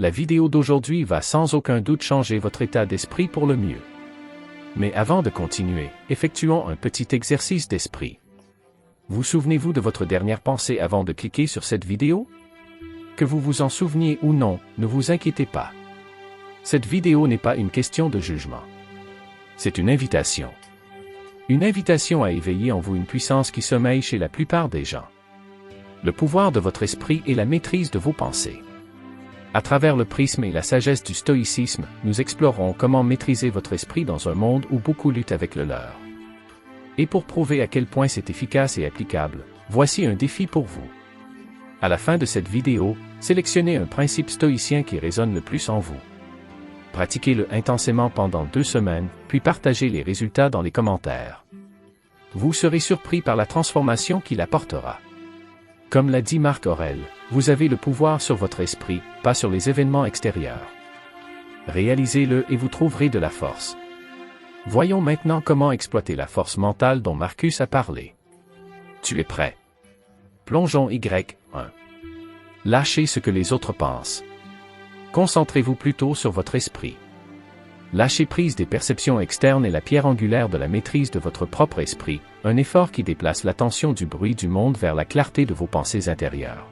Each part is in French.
La vidéo d'aujourd'hui va sans aucun doute changer votre état d'esprit pour le mieux. Mais avant de continuer, effectuons un petit exercice d'esprit. Vous souvenez-vous de votre dernière pensée avant de cliquer sur cette vidéo? Que vous vous en souveniez ou non, ne vous inquiétez pas. Cette vidéo n'est pas une question de jugement. C'est une invitation. Une invitation à éveiller en vous une puissance qui sommeille chez la plupart des gens. Le pouvoir de votre esprit et la maîtrise de vos pensées. À travers le prisme et la sagesse du stoïcisme, nous explorerons comment maîtriser votre esprit dans un monde où beaucoup luttent avec le leur. Et pour prouver à quel point c'est efficace et applicable, voici un défi pour vous. À la fin de cette vidéo, sélectionnez un principe stoïcien qui résonne le plus en vous. Pratiquez-le intensément pendant 2 semaines, puis partagez les résultats dans les commentaires. Vous serez surpris par la transformation qu'il apportera. Comme l'a dit Marc Aurèle, vous avez le pouvoir sur votre esprit, pas sur les événements extérieurs. Réalisez-le et vous trouverez de la force. Voyons maintenant comment exploiter la force mentale dont Marcus a parlé. Tu es prêt? Plongeons Y1. Lâchez ce que les autres pensent. Concentrez-vous plutôt sur votre esprit. Lâcher prise des perceptions externes est la pierre angulaire de la maîtrise de votre propre esprit, un effort qui déplace l'attention du bruit du monde vers la clarté de vos pensées intérieures.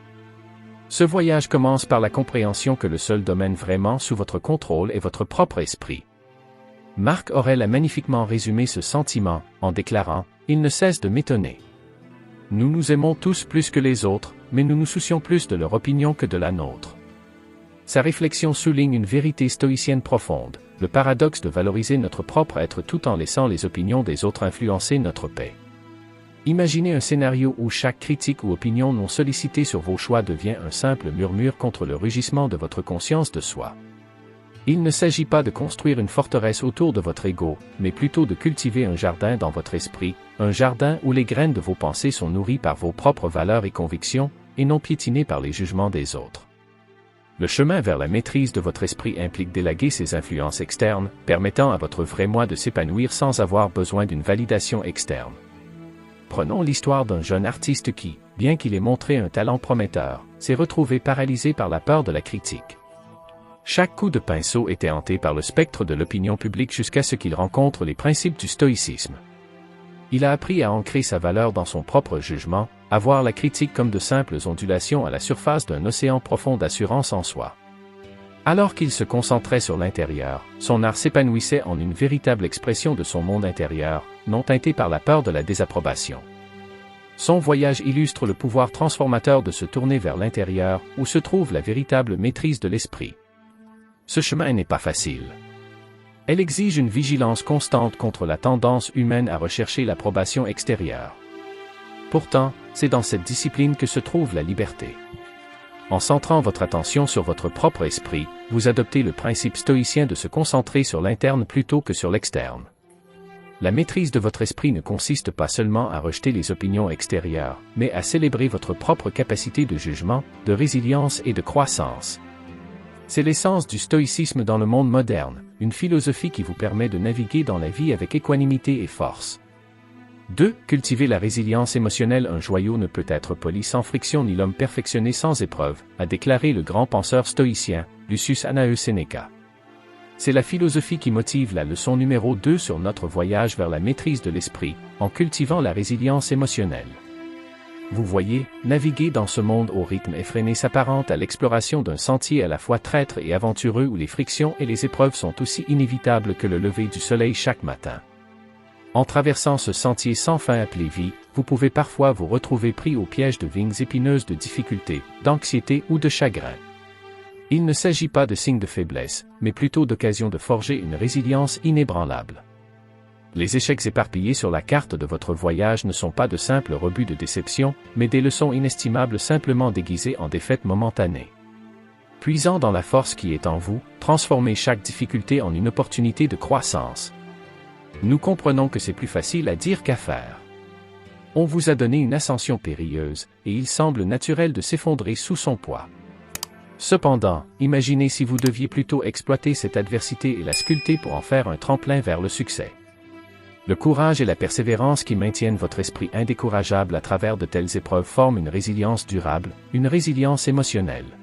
Ce voyage commence par la compréhension que le seul domaine vraiment sous votre contrôle est votre propre esprit. Marc Aurèle a magnifiquement résumé ce sentiment, en déclarant « Il ne cesse de m'étonner. Nous nous aimons tous plus que les autres, mais nous nous soucions plus de leur opinion que de la nôtre. » Sa réflexion souligne une vérité stoïcienne profonde, le paradoxe de valoriser notre propre être tout en laissant les opinions des autres influencer notre paix. Imaginez un scénario où chaque critique ou opinion non sollicitée sur vos choix devient un simple murmure contre le rugissement de votre conscience de soi. Il ne s'agit pas de construire une forteresse autour de votre ego, mais plutôt de cultiver un jardin dans votre esprit, un jardin où les graines de vos pensées sont nourries par vos propres valeurs et convictions, et non piétinées par les jugements des autres. Le chemin vers la maîtrise de votre esprit implique d'élaguer ces influences externes, permettant à votre vrai moi de s'épanouir sans avoir besoin d'une validation externe. Prenons l'histoire d'un jeune artiste qui, bien qu'il ait montré un talent prometteur, s'est retrouvé paralysé par la peur de la critique. Chaque coup de pinceau était hanté par le spectre de l'opinion publique jusqu'à ce qu'il rencontre les principes du stoïcisme. Il a appris à ancrer sa valeur dans son propre jugement, à voir la critique comme de simples ondulations à la surface d'un océan profond d'assurance en soi. Alors qu'il se concentrait sur l'intérieur, son art s'épanouissait en une véritable expression de son monde intérieur, non teinté par la peur de la désapprobation. Son voyage illustre le pouvoir transformateur de se tourner vers l'intérieur, où se trouve la véritable maîtrise de l'esprit. Ce chemin n'est pas facile. Elle exige une vigilance constante contre la tendance humaine à rechercher l'approbation extérieure. Pourtant, c'est dans cette discipline que se trouve la liberté. En centrant votre attention sur votre propre esprit, vous adoptez le principe stoïcien de se concentrer sur l'interne plutôt que sur l'externe. La maîtrise de votre esprit ne consiste pas seulement à rejeter les opinions extérieures, mais à célébrer votre propre capacité de jugement, de résilience et de croissance. C'est l'essence du stoïcisme dans le monde moderne, une philosophie qui vous permet de naviguer dans la vie avec équanimité et force. 2. Cultiver la résilience émotionnelle. Un joyau ne peut être poli sans friction ni l'homme perfectionné sans épreuve, a déclaré le grand penseur stoïcien, Lucius Annaeus Seneca. C'est la philosophie qui motive la leçon numéro 2 sur notre voyage vers la maîtrise de l'esprit, en cultivant la résilience émotionnelle. Vous voyez, naviguer dans ce monde au rythme effréné s'apparente à l'exploration d'un sentier à la fois traître et aventureux où les frictions et les épreuves sont aussi inévitables que le lever du soleil chaque matin. En traversant ce sentier sans fin appelé vie, vous pouvez parfois vous retrouver pris au piège de vignes épineuses de difficultés, d'anxiété ou de chagrin. Il ne s'agit pas de signes de faiblesse, mais plutôt d'occasion de forger une résilience inébranlable. Les échecs éparpillés sur la carte de votre voyage ne sont pas de simples rebuts de déception, mais des leçons inestimables simplement déguisées en défaites momentanées. Puisant dans la force qui est en vous, transformez chaque difficulté en une opportunité de croissance. Nous comprenons que c'est plus facile à dire qu'à faire. On vous a donné une ascension périlleuse, et il semble naturel de s'effondrer sous son poids. Cependant, imaginez si vous deviez plutôt exploiter cette adversité et la sculpter pour en faire un tremplin vers le succès. Le courage et la persévérance qui maintiennent votre esprit indécourageable à travers de telles épreuves forment une résilience durable, une résilience émotionnelle.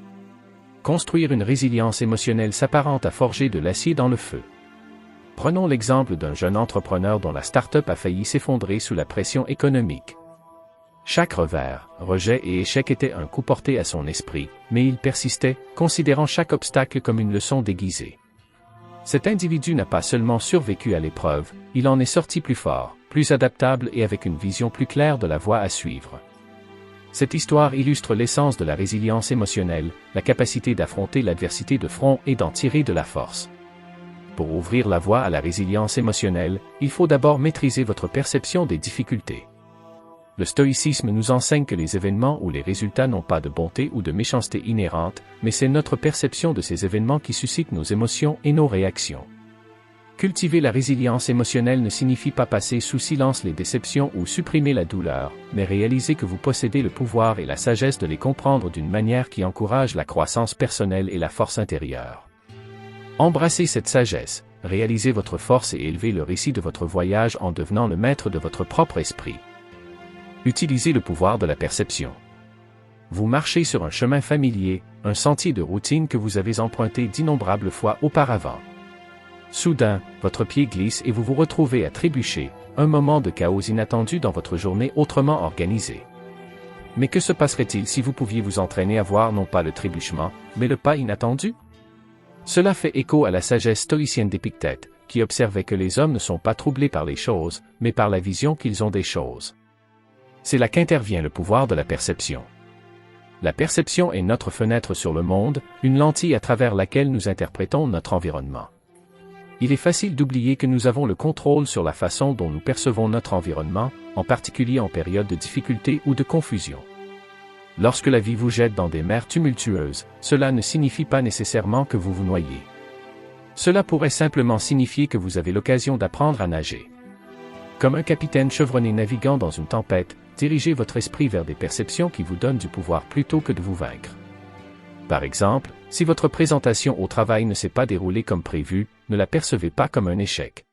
Construire une résilience émotionnelle s'apparente à forger de l'acier dans le feu. Prenons l'exemple d'un jeune entrepreneur dont la start-up a failli s'effondrer sous la pression économique. Chaque revers, rejet et échec était un coup porté à son esprit, mais il persistait, considérant chaque obstacle comme une leçon déguisée. Cet individu n'a pas seulement survécu à l'épreuve, il en est sorti plus fort, plus adaptable et avec une vision plus claire de la voie à suivre. Cette histoire illustre l'essence de la résilience émotionnelle, la capacité d'affronter l'adversité de front et d'en tirer de la force. Pour ouvrir la voie à la résilience émotionnelle, il faut d'abord maîtriser votre perception des difficultés. Le stoïcisme nous enseigne que les événements ou les résultats n'ont pas de bonté ou de méchanceté inhérente, mais c'est notre perception de ces événements qui suscite nos émotions et nos réactions. Cultiver la résilience émotionnelle ne signifie pas passer sous silence les déceptions ou supprimer la douleur, mais réaliser que vous possédez le pouvoir et la sagesse de les comprendre d'une manière qui encourage la croissance personnelle et la force intérieure. Embrassez cette sagesse, réalisez votre force et élevez le récit de votre voyage en devenant le maître de votre propre esprit. Utilisez le pouvoir de la perception. Vous marchez sur un chemin familier, un sentier de routine que vous avez emprunté d'innombrables fois auparavant. Soudain, votre pied glisse et vous vous retrouvez à trébucher, un moment de chaos inattendu dans votre journée autrement organisée. Mais que se passerait-il si vous pouviez vous entraîner à voir non pas le trébuchement, mais le pas inattendu? Cela fait écho à la sagesse stoïcienne d'Épictète, qui observait que les hommes ne sont pas troublés par les choses, mais par la vision qu'ils ont des choses. C'est là qu'intervient le pouvoir de la perception. La perception est notre fenêtre sur le monde, une lentille à travers laquelle nous interprétons notre environnement. Il est facile d'oublier que nous avons le contrôle sur la façon dont nous percevons notre environnement, en particulier en période de difficulté ou de confusion. Lorsque la vie vous jette dans des mers tumultueuses, cela ne signifie pas nécessairement que vous vous noyez. Cela pourrait simplement signifier que vous avez l'occasion d'apprendre à nager. Comme un capitaine chevronné naviguant dans une tempête, dirigez votre esprit vers des perceptions qui vous donnent du pouvoir plutôt que de vous vaincre. Par exemple, si votre présentation au travail ne s'est pas déroulée comme prévu, ne la percevez pas comme un échec.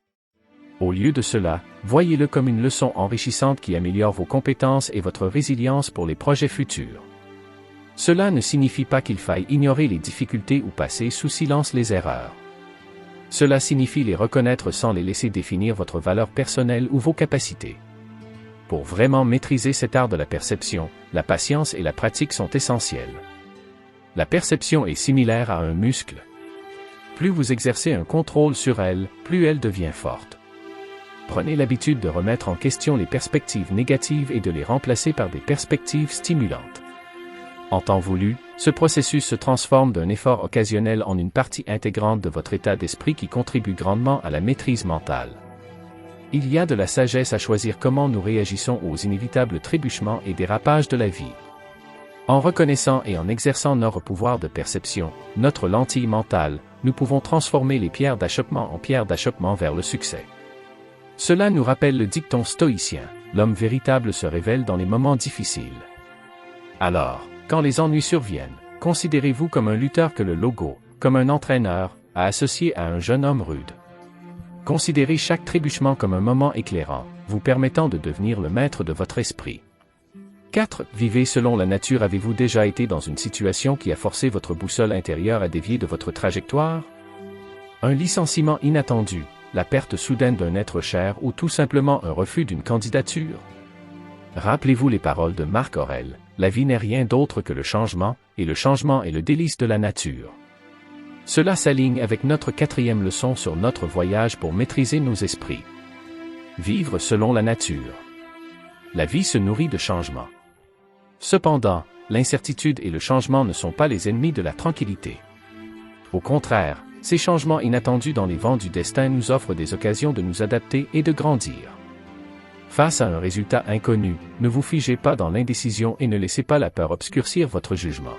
Au lieu de cela, voyez-le comme une leçon enrichissante qui améliore vos compétences et votre résilience pour les projets futurs. Cela ne signifie pas qu'il faille ignorer les difficultés ou passer sous silence les erreurs. Cela signifie les reconnaître sans les laisser définir votre valeur personnelle ou vos capacités. Pour vraiment maîtriser cet art de la perception, la patience et la pratique sont essentielles. La perception est similaire à un muscle. Plus vous exercez un contrôle sur elle, plus elle devient forte. Prenez l'habitude de remettre en question les perspectives négatives et de les remplacer par des perspectives stimulantes. En temps voulu, ce processus se transforme d'un effort occasionnel en une partie intégrante de votre état d'esprit qui contribue grandement à la maîtrise mentale. Il y a de la sagesse à choisir comment nous réagissons aux inévitables trébuchements et dérapages de la vie. En reconnaissant et en exerçant notre pouvoir de perception, notre lentille mentale, nous pouvons transformer les pierres d'achoppement en pierres d'achoppement vers le succès. Cela nous rappelle le dicton stoïcien, l'homme véritable se révèle dans les moments difficiles. Alors, quand les ennuis surviennent, considérez-vous comme un lutteur que le logo, comme un entraîneur, a associé à un jeune homme rude. Considérez chaque trébuchement comme un moment éclairant, vous permettant de devenir le maître de votre esprit. 4. Vivez selon la nature. Avez-vous déjà été dans une situation qui a forcé votre boussole intérieure à dévier de votre trajectoire? Un licenciement inattendu, la perte soudaine d'un être cher ou tout simplement un refus d'une candidature? Rappelez-vous les paroles de Marc Aurèle, la vie n'est rien d'autre que le changement, et le changement est le délice de la nature. Cela s'aligne avec notre 4e leçon sur notre voyage pour maîtriser nos esprits. Vivre selon la nature. La vie se nourrit de changements. Cependant, l'incertitude et le changement ne sont pas les ennemis de la tranquillité. Au contraire, ces changements inattendus dans les vents du destin nous offrent des occasions de nous adapter et de grandir. Face à un résultat inconnu, ne vous figez pas dans l'indécision et ne laissez pas la peur obscurcir votre jugement.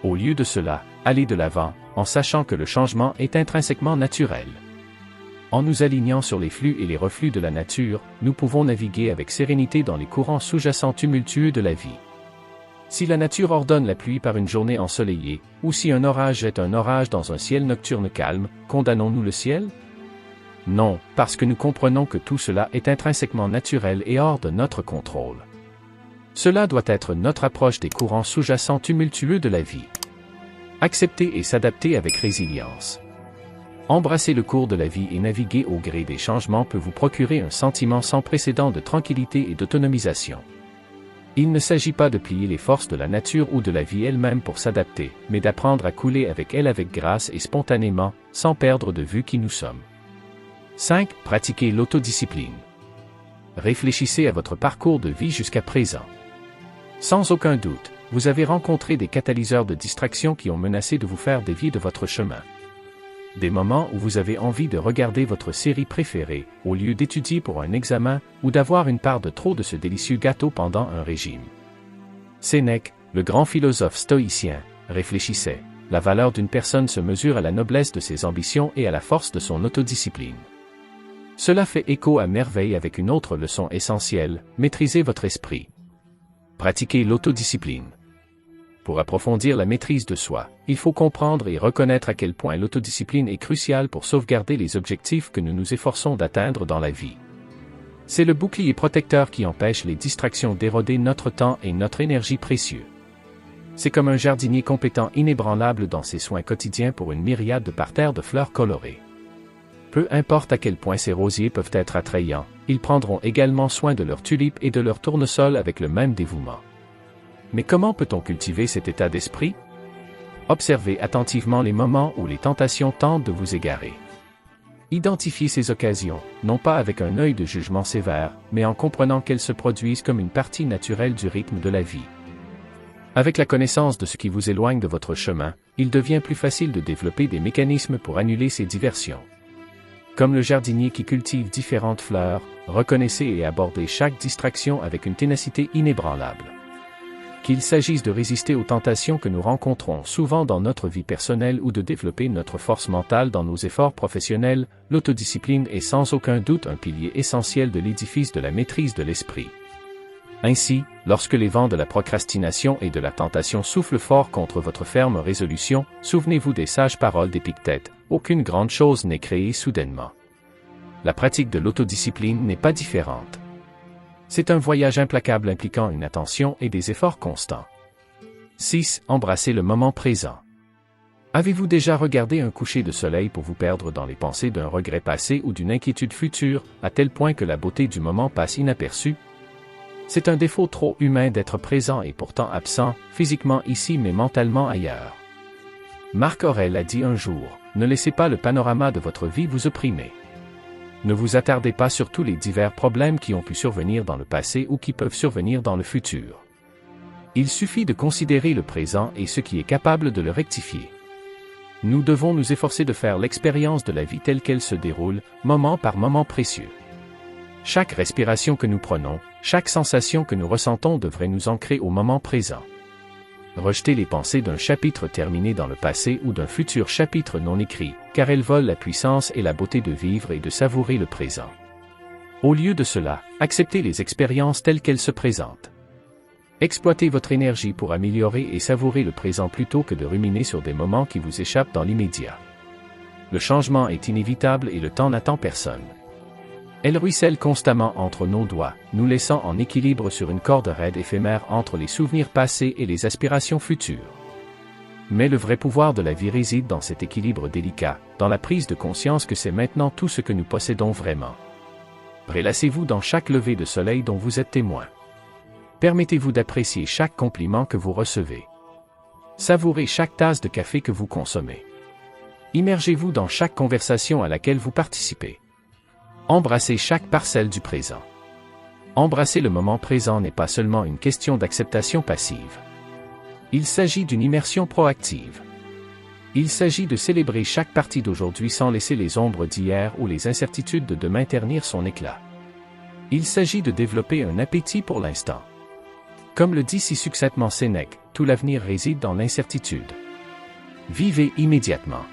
Au lieu de cela, allez de l'avant, en sachant que le changement est intrinsèquement naturel. En nous alignant sur les flux et les reflux de la nature, nous pouvons naviguer avec sérénité dans les courants sous-jacents tumultueux de la vie. Si la nature ordonne la pluie par une journée ensoleillée, ou si un orage jette un orage dans un ciel nocturne calme, condamnons-nous le ciel? Non, parce que nous comprenons que tout cela est intrinsèquement naturel et hors de notre contrôle. Cela doit être notre approche des courants sous-jacents tumultueux de la vie. Accepter et s'adapter avec résilience. Embrasser le cours de la vie et naviguer au gré des changements peut vous procurer un sentiment sans précédent de tranquillité et d'autonomisation. Il ne s'agit pas de plier les forces de la nature ou de la vie elle-même pour s'adapter, mais d'apprendre à couler avec elle avec grâce et spontanément, sans perdre de vue qui nous sommes. 5. Pratiquez l'autodiscipline. Réfléchissez à votre parcours de vie jusqu'à présent. Sans aucun doute, vous avez rencontré des catalyseurs de distraction qui ont menacé de vous faire dévier de votre chemin. Des moments où vous avez envie de regarder votre série préférée, au lieu d'étudier pour un examen, ou d'avoir une part de trop de ce délicieux gâteau pendant un régime. Sénèque, le grand philosophe stoïcien, réfléchissait. La valeur d'une personne se mesure à la noblesse de ses ambitions et à la force de son autodiscipline. Cela fait écho à merveille avec une autre leçon essentielle, maîtrisez votre esprit. Pratiquez l'autodiscipline. Pour approfondir la maîtrise de soi, il faut comprendre et reconnaître à quel point l'autodiscipline est cruciale pour sauvegarder les objectifs que nous nous efforçons d'atteindre dans la vie. C'est le bouclier protecteur qui empêche les distractions d'éroder notre temps et notre énergie précieux. C'est comme un jardinier compétent inébranlable dans ses soins quotidiens pour une myriade de parterres de fleurs colorées. Peu importe à quel point ces rosiers peuvent être attrayants, ils prendront également soin de leurs tulipes et de leurs tournesols avec le même dévouement. Mais comment peut-on cultiver cet état d'esprit? Observez attentivement les moments où les tentations tentent de vous égarer. Identifiez ces occasions, non pas avec un œil de jugement sévère, mais en comprenant qu'elles se produisent comme une partie naturelle du rythme de la vie. Avec la connaissance de ce qui vous éloigne de votre chemin, il devient plus facile de développer des mécanismes pour annuler ces diversions. Comme le jardinier qui cultive différentes fleurs, reconnaissez et abordez chaque distraction avec une ténacité inébranlable. Qu'il s'agisse de résister aux tentations que nous rencontrons souvent dans notre vie personnelle ou de développer notre force mentale dans nos efforts professionnels, l'autodiscipline est sans aucun doute un pilier essentiel de l'édifice de la maîtrise de l'esprit. Ainsi, lorsque les vents de la procrastination et de la tentation soufflent fort contre votre ferme résolution, souvenez-vous des sages paroles d'Épictète, aucune grande chose n'est créée soudainement. La pratique de l'autodiscipline n'est pas différente. C'est un voyage implacable impliquant une attention et des efforts constants. 6. Embrassez le moment présent. Avez-vous déjà regardé un coucher de soleil pour vous perdre dans les pensées d'un regret passé ou d'une inquiétude future, à tel point que la beauté du moment passe inaperçue? C'est un défaut trop humain d'être présent et pourtant absent, physiquement ici mais mentalement ailleurs. Marc Aurèle a dit un jour, « Ne laissez pas le panorama de votre vie vous opprimer. » Ne vous attardez pas sur tous les divers problèmes qui ont pu survenir dans le passé ou qui peuvent survenir dans le futur. Il suffit de considérer le présent et ce qui est capable de le rectifier. Nous devons nous efforcer de faire l'expérience de la vie telle qu'elle se déroule, moment par moment précieux. Chaque respiration que nous prenons, chaque sensation que nous ressentons devrait nous ancrer au moment présent. Rejetez les pensées d'un chapitre terminé dans le passé ou d'un futur chapitre non écrit, car elles volent la puissance et la beauté de vivre et de savourer le présent. Au lieu de cela, acceptez les expériences telles qu'elles se présentent. Exploitez votre énergie pour améliorer et savourer le présent plutôt que de ruminer sur des moments qui vous échappent dans l'immédiat. Le changement est inévitable et le temps n'attend personne. Elle ruisselle constamment entre nos doigts, nous laissant en équilibre sur une corde raide éphémère entre les souvenirs passés et les aspirations futures. Mais le vrai pouvoir de la vie réside dans cet équilibre délicat, dans la prise de conscience que c'est maintenant tout ce que nous possédons vraiment. Prélassez-vous dans chaque lever de soleil dont vous êtes témoin. Permettez-vous d'apprécier chaque compliment que vous recevez. Savourez chaque tasse de café que vous consommez. Immergez-vous dans chaque conversation à laquelle vous participez. Embrassez chaque parcelle du présent. Embrasser le moment présent n'est pas seulement une question d'acceptation passive. Il s'agit d'une immersion proactive. Il s'agit de célébrer chaque partie d'aujourd'hui sans laisser les ombres d'hier ou les incertitudes de demain ternir son éclat. Il s'agit de développer un appétit pour l'instant. Comme le dit si succinctement Sénèque, tout l'avenir réside dans l'incertitude. Vivez immédiatement.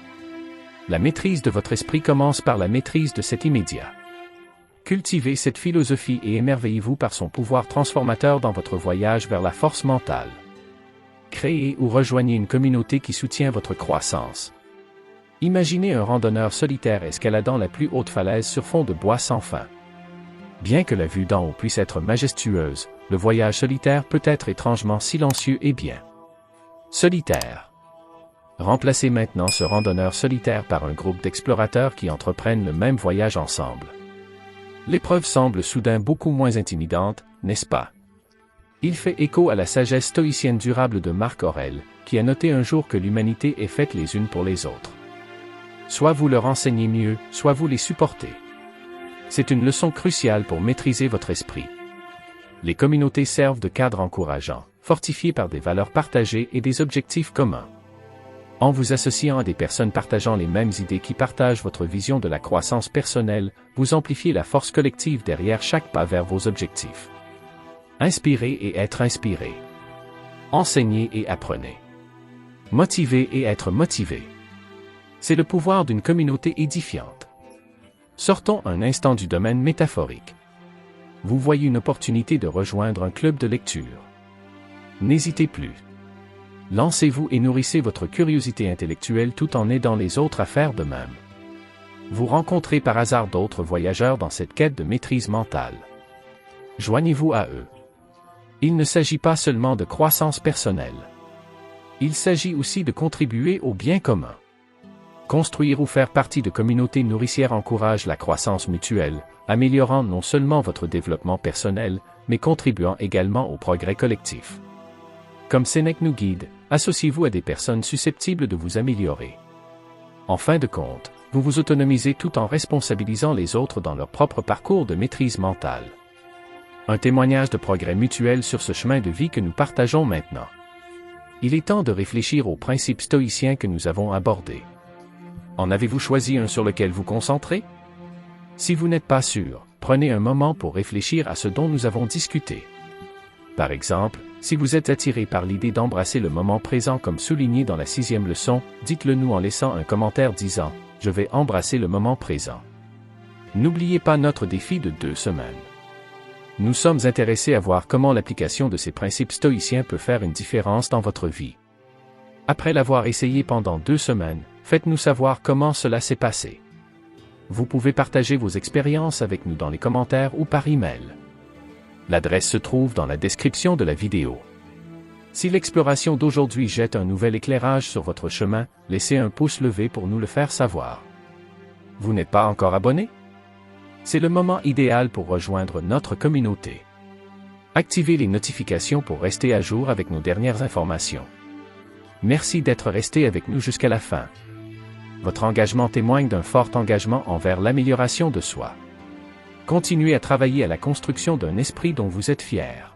La maîtrise de votre esprit commence par la maîtrise de cet immédiat. Cultivez cette philosophie et émerveillez-vous par son pouvoir transformateur dans votre voyage vers la force mentale. Créez ou rejoignez une communauté qui soutient votre croissance. Imaginez un randonneur solitaire escaladant la plus haute falaise sur fond de bois sans fin. Bien que la vue d'en haut puisse être majestueuse, le voyage solitaire peut être étrangement silencieux et bien solitaire. Remplacez maintenant ce randonneur solitaire par un groupe d'explorateurs qui entreprennent le même voyage ensemble. L'épreuve semble soudain beaucoup moins intimidante, n'est-ce pas? Il fait écho à la sagesse stoïcienne durable de Marc Aurèle, qui a noté un jour que l'humanité est faite les unes pour les autres. Soit vous leur enseignez mieux, soit vous les supportez. C'est une leçon cruciale pour maîtriser votre esprit. Les communautés servent de cadre encourageant, fortifiées par des valeurs partagées et des objectifs communs. En vous associant à des personnes partageant les mêmes idées qui partagent votre vision de la croissance personnelle, vous amplifiez la force collective derrière chaque pas vers vos objectifs. Inspirez et être inspiré. Enseignez et apprenez. Motiver et être motivé. C'est le pouvoir d'une communauté édifiante. Sortons un instant du domaine métaphorique. Vous voyez une opportunité de rejoindre un club de lecture. N'hésitez plus. Lancez-vous et nourrissez votre curiosité intellectuelle tout en aidant les autres à faire de même. Vous rencontrez par hasard d'autres voyageurs dans cette quête de maîtrise mentale. Joignez-vous à eux. Il ne s'agit pas seulement de croissance personnelle. Il s'agit aussi de contribuer au bien commun. Construire ou faire partie de communautés nourricières encourage la croissance mutuelle, améliorant non seulement votre développement personnel, mais contribuant également au progrès collectif. Comme Sénèque nous guide, associez-vous à des personnes susceptibles de vous améliorer. En fin de compte, vous vous autonomisez tout en responsabilisant les autres dans leur propre parcours de maîtrise mentale. Un témoignage de progrès mutuel sur ce chemin de vie que nous partageons maintenant. Il est temps de réfléchir aux principes stoïciens que nous avons abordés. En avez-vous choisi un sur lequel vous concentrez? Si vous n'êtes pas sûr, prenez un moment pour réfléchir à ce dont nous avons discuté. Par exemple, si vous êtes attiré par l'idée d'embrasser le moment présent comme souligné dans la 6e leçon, dites-le nous en laissant un commentaire disant « Je vais embrasser le moment présent ». N'oubliez pas notre défi de 2 semaines. Nous sommes intéressés à voir comment l'application de ces principes stoïciens peut faire une différence dans votre vie. Après l'avoir essayé pendant 2 semaines, faites-nous savoir comment cela s'est passé. Vous pouvez partager vos expériences avec nous dans les commentaires ou par email. L'adresse se trouve dans la description de la vidéo. Si l'exploration d'aujourd'hui jette un nouvel éclairage sur votre chemin, laissez un pouce levé pour nous le faire savoir. Vous n'êtes pas encore abonné? C'est le moment idéal pour rejoindre notre communauté. Activez les notifications pour rester à jour avec nos dernières informations. Merci d'être resté avec nous jusqu'à la fin. Votre engagement témoigne d'un fort engagement envers l'amélioration de soi. Continuez à travailler à la construction d'un esprit dont vous êtes fiers.